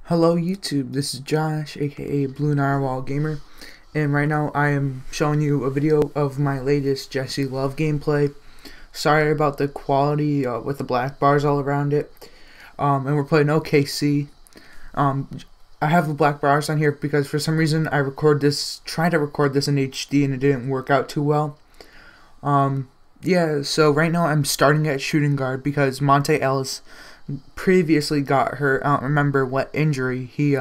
Hello YouTube, this is Josh, aka Blue Narwhal Gamer, and right now I am showing you a video of my latest Jesse Love gameplay. Sorry about the quality with the black bars all around it, and we're playing OKC. I have the black bars on here because for some reason I tried to record this in HD and it didn't work out too well. Yeah, so right now I'm starting at shooting guard because Monte Ellis previously got hurt. I don't remember what injury he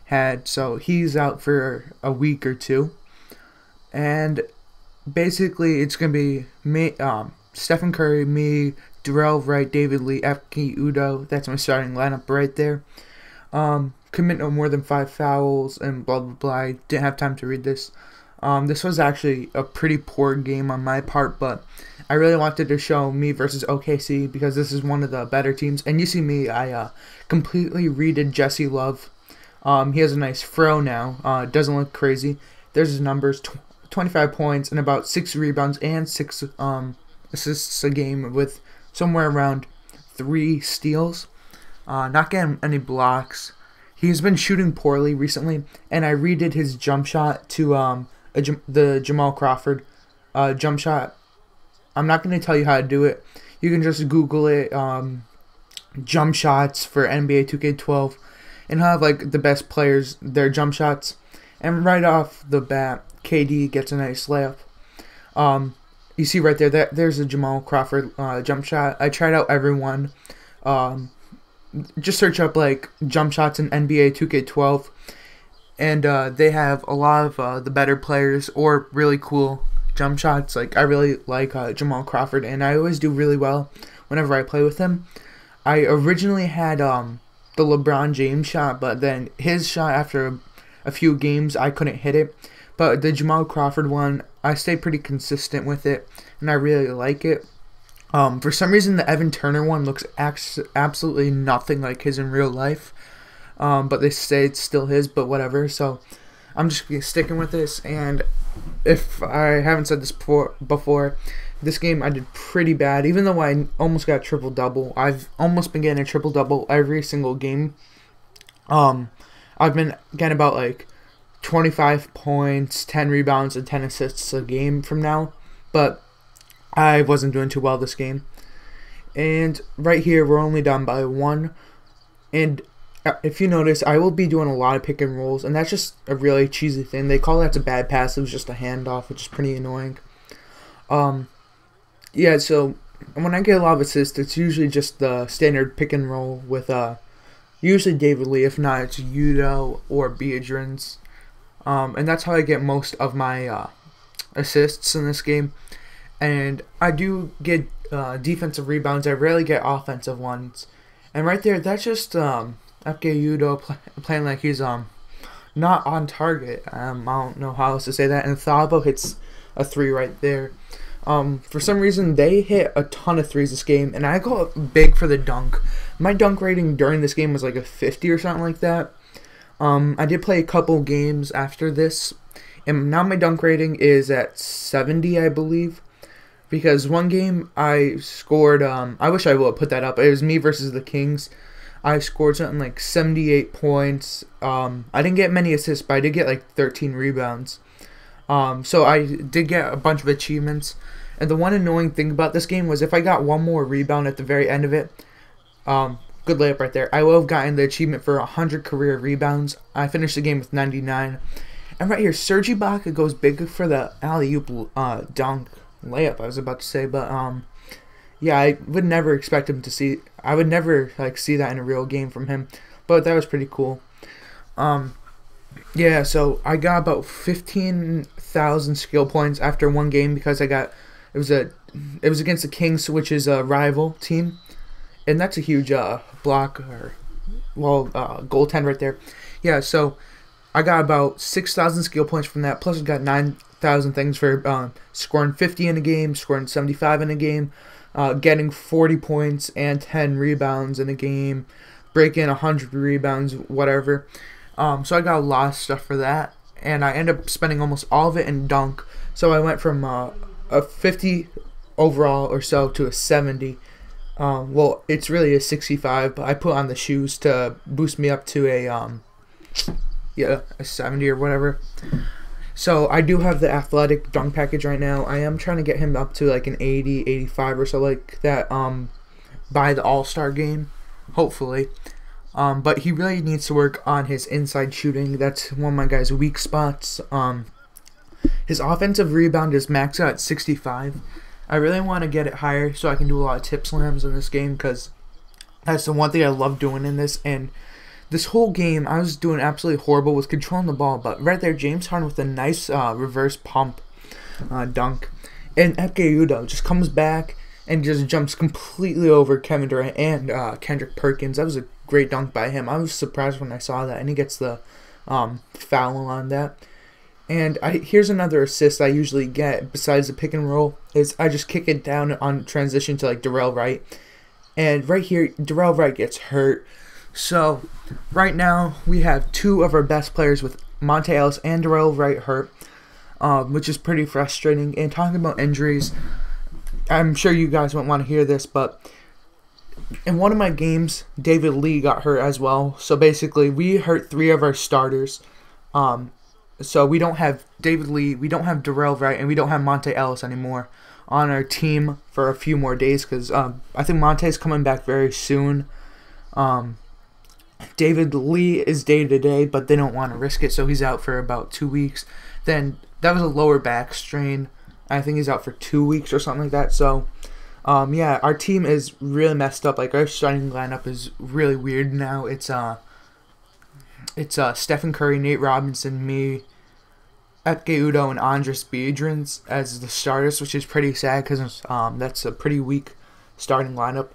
had, so he's out for a week or two. And basically, it's gonna be me, Stephen Curry, me, Darrell Wright, David Lee, Epke Udo. That's my starting lineup right there. Commit no more than 5 fouls and blah blah blah. I didn't have time to read this. This was actually a pretty poor game on my part, but I really wanted to show me versus OKC because this is one of the better teams. And you see me, I completely redid Jesse Love. He has a nice fro now. Doesn't look crazy. There's his numbers: 25 points and about 6 rebounds and 6 assists a game, with somewhere around 3 steals. Not getting any blocks. He's been shooting poorly recently, and I redid his jump shot to the Jamal Crawford jump shot. I'm not going to tell you how to do it. You can just Google it, jump shots for NBA 2K12, and have like the best players, their jump shots. And right off the bat, KD gets a nice layup. You see right there, there's a Jamal Crawford jump shot. I tried out everyone. Just search up like jump shots in NBA 2K12, and they have a lot of the better players or really cool jump shots. Like I really like Jamal Crawford, and I always do really well whenever I play with him. I originally had the LeBron James shot, but then his shot after a few games I couldn't hit it. But the Jamal Crawford one, I stay pretty consistent with it, and I really like it. For some reason, the Evan Turner one looks absolutely nothing like his in real life. But they say it's still his, but whatever. So I'm just sticking with this. And if I haven't said this before, this game I did pretty bad. Even though I almost got a triple-double, I've almost been getting a triple-double every single game. I've been getting about like 25 points, 10 rebounds, and 10 assists a game from now. But I wasn't doing too well this game. And right here, we're only down by 1. And if you notice, I will be doing a lot of pick and rolls, and that's just a really cheesy thing. They call that a bad pass. It was just a handoff, which is pretty annoying. Yeah, so when I get a lot of assists, it's usually just the standard pick and roll with usually David Lee. If not, it's Udo or Beadrins. And that's how I get most of my assists in this game. And I do get defensive rebounds. I rarely get offensive ones. And right there, that's just Epke Udo playing like he's not on target. I don't know how else to say that. And Thabo hits a 3 right there. For some reason, they hit a ton of 3s this game, and I go big for the dunk. My dunk rating during this game was like a 50 or something like that. I did play a couple games after this, and now my dunk rating is at 70, I believe. Because one game I scored, I wish I would have put that up. It was me versus the Kings. I scored something like 78 points. I didn't get many assists, but I did get like 13 rebounds. So I did get a bunch of achievements. And the one annoying thing about this game was if I got one more rebound at the very end of it, good layup right there, I would have gotten the achievement for 100 career rebounds. I finished the game with 99. And right here, Serge Ibaka goes big for the alley-oop dunk. Layup I was about to say, but yeah, I would never expect him to see. I would never like see that in a real game from him, but that was pretty cool. Yeah, so I got about 15,000 skill points after one game because it was against the Kings, which is a rival team, and that's a huge block or goaltend right there. Yeah, so I got about 6,000 skill points from that. Plus, I got 9,000 things for scoring 50 in a game, scoring 75 in a game, getting 40 points and 10 rebounds in a game, breaking 100 rebounds, whatever. So I got a lot of stuff for that, and I ended up spending almost all of it in dunk. So I went from a 50 overall or so to a 70 Well, it's really a 65, but I put on the shoes to boost me up to a 70 or whatever. So I do have the athletic dunk package right now. I am trying to get him up to like an 80, 85 or so like that by the All-Star game, hopefully. But he really needs to work on his inside shooting. That's one of my guys' weak spots. His offensive rebound is maxed out at 65. I really want to get it higher so I can do a lot of tip slams in this game, because that's the one thing I love doing in this. And this whole game, I was doing absolutely horrible with controlling the ball. But right there, James Harden with a nice reverse pump dunk. And Udoh just comes back and just jumps completely over Kevin Durant and Kendrick Perkins. That was a great dunk by him. I was surprised when I saw that. And he gets the foul on that. And here's another assist I usually get besides the pick and roll, is I just kick it down on transition to like Darrell Wright. And right here, Darrell Wright gets hurt. So right now we have two of our best players with Monte Ellis and Darrell Wright hurt, which is pretty frustrating. And talking about injuries, I'm sure you guys won't want to hear this, but in one of my games, David Lee got hurt as well. So basically, we hurt three of our starters. So we don't have David Lee, we don't have Darrell Wright, and we don't have Monte Ellis anymore on our team for a few more days, because I think Monte's coming back very soon. David Lee is day-to-day, but they don't want to risk it, so he's out for about 2 weeks. Then that was a lower back strain. I think he's out for 2 weeks or something like that. So, yeah, our team is really messed up. Like, our starting lineup is really weird now. It's Stephen Curry, Nate Robinson, me, Epke Udoh, and Andres Biedrins as the starters, which is pretty sad because that's a pretty weak starting lineup.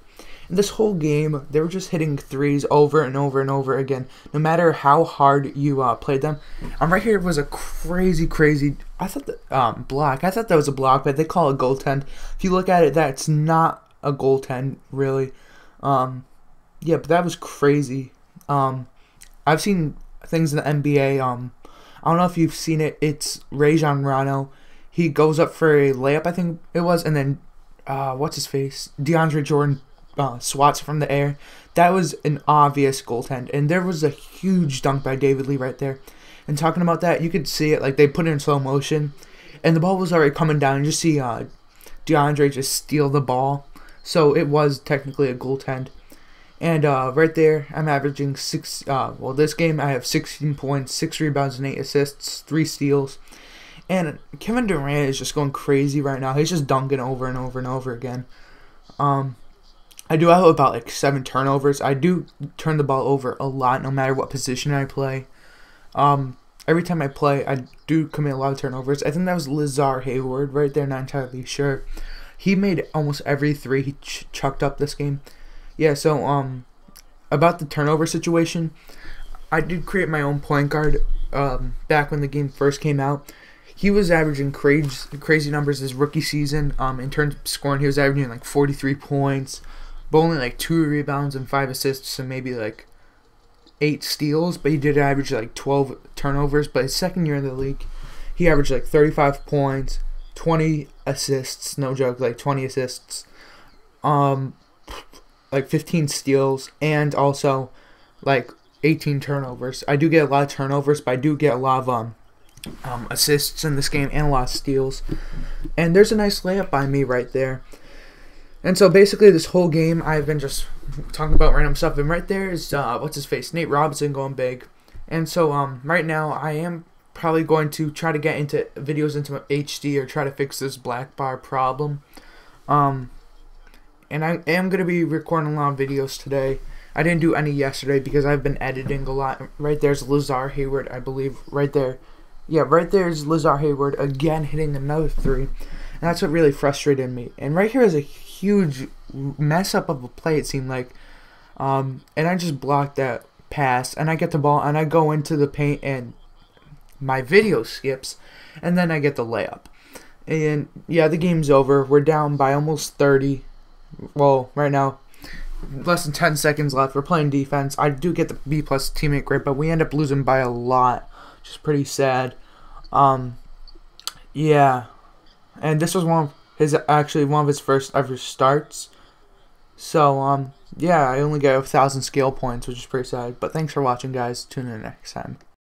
And this whole game, they were just hitting threes over and over and over again, no matter how hard you played them. Right here was a crazy, I thought that block. I thought that was a block, but they call it a goaltend. If you look at it, that's not a goaltend, really. Yeah, but that was crazy. I've seen things in the NBA. I don't know if you've seen it. It's Rajon Rondo. He goes up for a layup, I think it was, and then what's his face? DeAndre Jordan swats from the air. That was an obvious goaltend, and there was a huge dunk by David Lee right there. And talking about that, you could see it, like they put it in slow motion, and the ball was already coming down. You just see DeAndre just steal the ball, so it was technically a goaltend. And right there, I'm averaging this game I have 16 points, 6 rebounds, and 8 assists, 3 steals. And Kevin Durant is just going crazy right now. He's just dunking over and over and over again. I do have about like 7 turnovers. I do turn the ball over a lot, no matter what position I play. Every time I play, I do commit a lot of turnovers. I think that was Lazar Hayward right there, not entirely sure. He made almost every 3 he chucked up this game. Yeah, so about the turnover situation, I did create my own point guard back when the game first came out. He was averaging crazy numbers his rookie season. In terms of scoring, he was averaging like 43 points, but only like 2 rebounds and 5 assists and maybe like 8 steals. But he did average like 12 turnovers. But his second year in the league, he averaged like 35 points, 20 assists, no joke, like 20 assists, like 15 steals, and also like 18 turnovers. I do get a lot of turnovers, but I do get a lot of assists in this game and a lot of steals. And there's a nice layup by me right there. And so basically this whole game I've been just talking about random stuff, and right there is what's his face, Nate Robinson, going big. And so right now I am probably going to try to get into videos into HD or try to fix this black bar problem. And I am going to be recording a lot of videos today. I didn't do any yesterday because I've been editing a lot. Right there's Lazar Hayward, I believe, right there. Yeah, right there's Lazar Hayward again hitting another 3. And that's what really frustrated me. And right here is a huge mess up of a play, it seemed like. And I just blocked that pass, and I get the ball, and I go into the paint, and my video skips, and then I get the layup. And yeah, the game's over. We're down by almost 30. Well, right now, less than 10 seconds left. We're playing defense. I do get the B+ teammate grade, but we end up losing by a lot, which is pretty sad. Yeah, and this was one of his first ever starts. So, yeah, I only got 1,000 skill points, which is pretty sad. But thanks for watching, guys. Tune in next time.